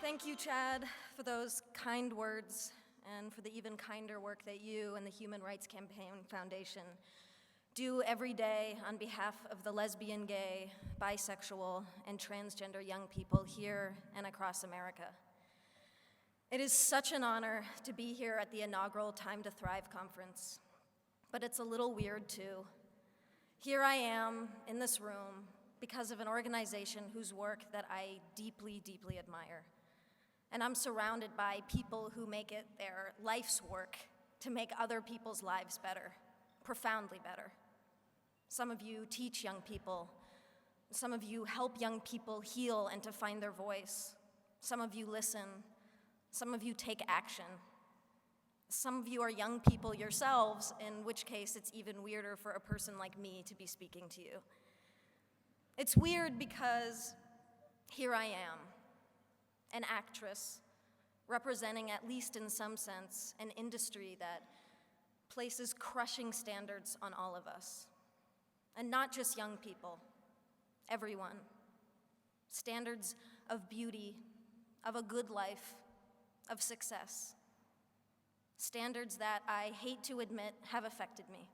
Thank you, Chad, for those kind words and for the even kinder work that you and the Human Rights Campaign Foundation do every day on behalf of the lesbian, gay, bisexual, and transgender young people here and across America. It is such an honor to be here at the inaugural Time to Thrive conference, but it's a little weird too. Here I am in this room because of an organization whose work that I deeply, deeply admire. And I'm surrounded by people who make it their life's work to make other people's lives better, profoundly better. Some of you teach young people. Some of you help young people heal and to find their voice. Some of you listen. Some of you take action. Some of you are young people yourselves, in which case it's even weirder for a person like me to be speaking to you. It's weird because here I am, an actress, representing, at least in some sense, an industry that places crushing standards on all of us. And not just young people, everyone. Standards of beauty, of a good life, of success. Standards that I hate to admit have affected me.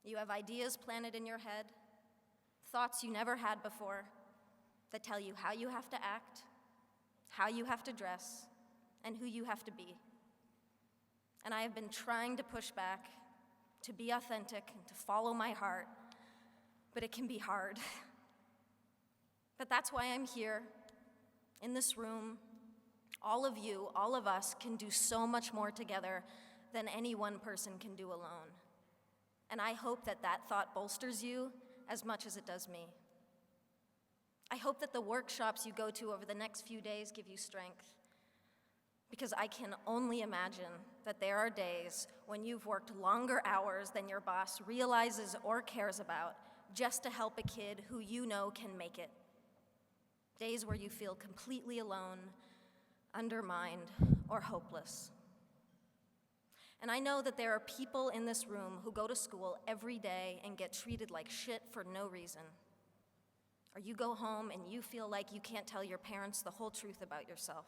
You have ideas planted in your head, thoughts you never had before, that tell you how you have to act, how you have to dress, and who you have to be. And I have been trying to push back, to be authentic, and to follow my heart, but it can be hard. But that's why I'm here, in this room. All of you, all of us, can do so much more together than any one person can do alone. And I hope that that thought bolsters you as much as it does me. I hope that the workshops you go to over the next few days give you strength, because I can only imagine that there are days when you've worked longer hours than your boss realizes or cares about just to help a kid who you know can make it. Days where you feel completely alone, undermined, or hopeless. And I know that there are people in this room who go to school every day and get treated like shit for no reason. Or you go home and you feel like you can't tell your parents the whole truth about yourself.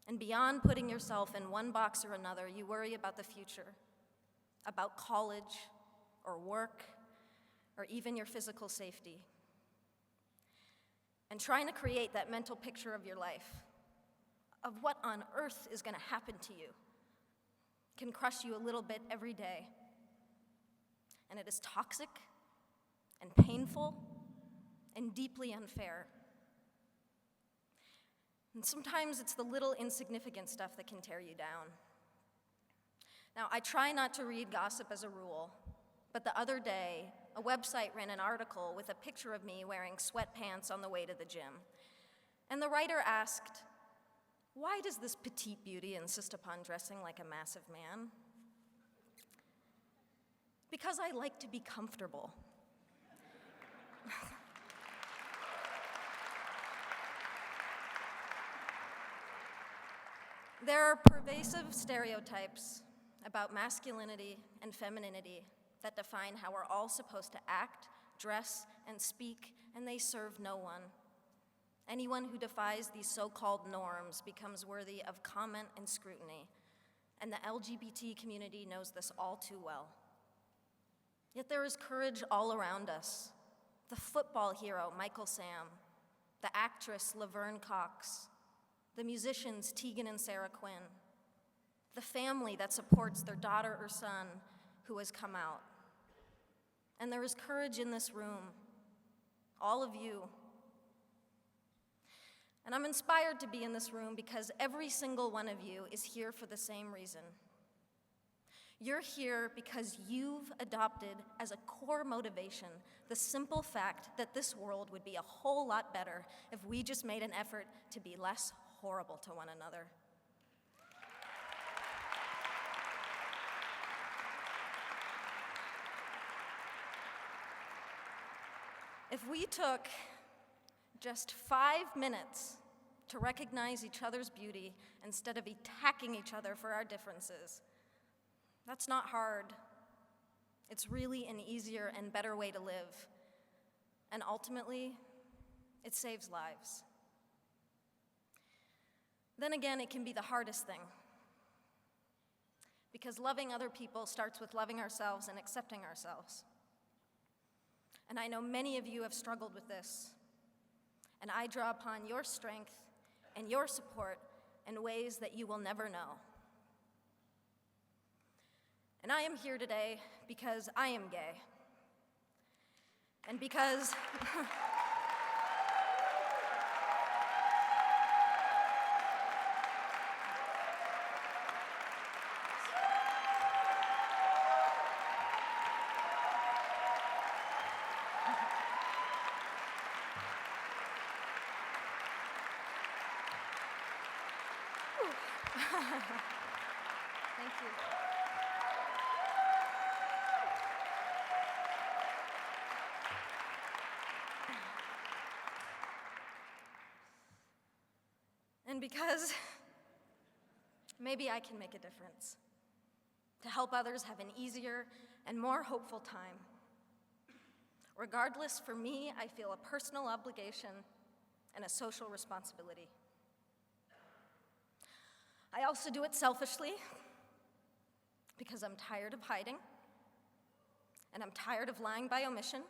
And beyond putting yourself in one box or another, you worry about the future, about college, or work, or even your physical safety. And trying to create that mental picture of your life, of what on earth is going to happen to you, can crush you a little bit every day. And it is toxic and painful and deeply unfair. And sometimes it's the little insignificant stuff that can tear you down. Now, I try not to read gossip as a rule, but the other day, a website ran an article with a picture of me wearing sweatpants on the way to the gym. And the writer asked, "Why does this petite beauty insist upon dressing like a massive man?" "Because I like to be comfortable." There are pervasive stereotypes about masculinity and femininity that define how we're all supposed to act, dress, and speak, and they serve no one. Anyone who defies these so-called norms becomes worthy of comment and scrutiny, and the LGBT community knows this all too well. Yet there is courage all around us. The football hero, Michael Sam, the actress, Laverne Cox, the musicians, Tegan and Sarah Quinn, the family that supports their daughter or son who has come out. And there is courage in this room, all of you. And I'm inspired to be in this room because every single one of you is here for the same reason. You're here because you've adopted as a core motivation the simple fact that this world would be a whole lot better if we just made an effort to be less horrible to one another. If we took just 5 minutes to recognize each other's beauty instead of attacking each other for our differences, that's not hard. It's really an easier and better way to live. And ultimately, it saves lives. Then again, it can be the hardest thing. Because loving other people starts with loving ourselves and accepting ourselves. And I know many of you have struggled with this. And I draw upon your strength and your support in ways that you will never know. And I am here today because I am gay. And because thank you. And because maybe I can make a difference to help others have an easier and more hopeful time. Regardless, for me, I feel a personal obligation and a social responsibility. I also do it selfishly because I'm tired of hiding and I'm tired of lying by omission.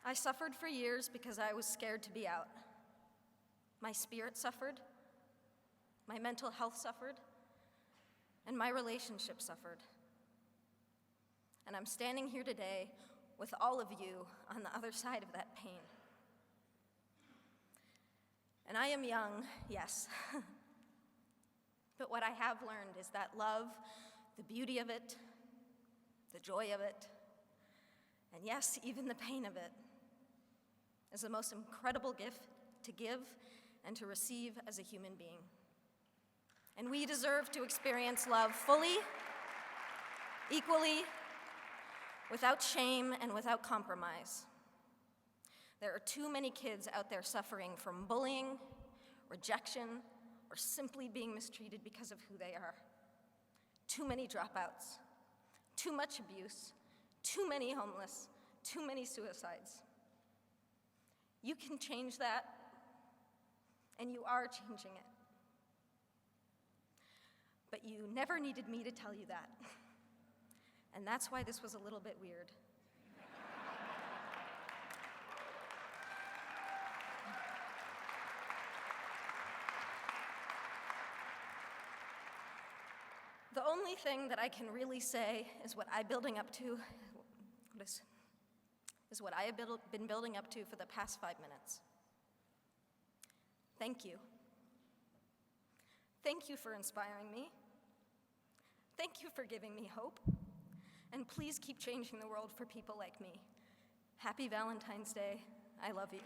I suffered for years because I was scared to be out. My spirit suffered, my mental health suffered, and my relationship suffered. And I'm standing here today with all of you on the other side of that pain. And I am young, yes. But what I have learned is that love, the beauty of it, the joy of it, and yes, even the pain of it, is the most incredible gift to give and to receive as a human being. And we deserve to experience love fully, equally, without shame and without compromise. There are too many kids out there suffering from bullying, rejection, or simply being mistreated because of who they are. Too many dropouts, too much abuse, too many homeless, too many suicides. You can change that, and you are changing it. But you never needed me to tell you that. And that's why this was a little bit weird. The only thing that I can really say is what I'm building up to, is what I have been building up to for the past 5 minutes. Thank you. Thank you for inspiring me. Thank you for giving me hope. And please keep changing the world for people like me. Happy Valentine's Day. I love you.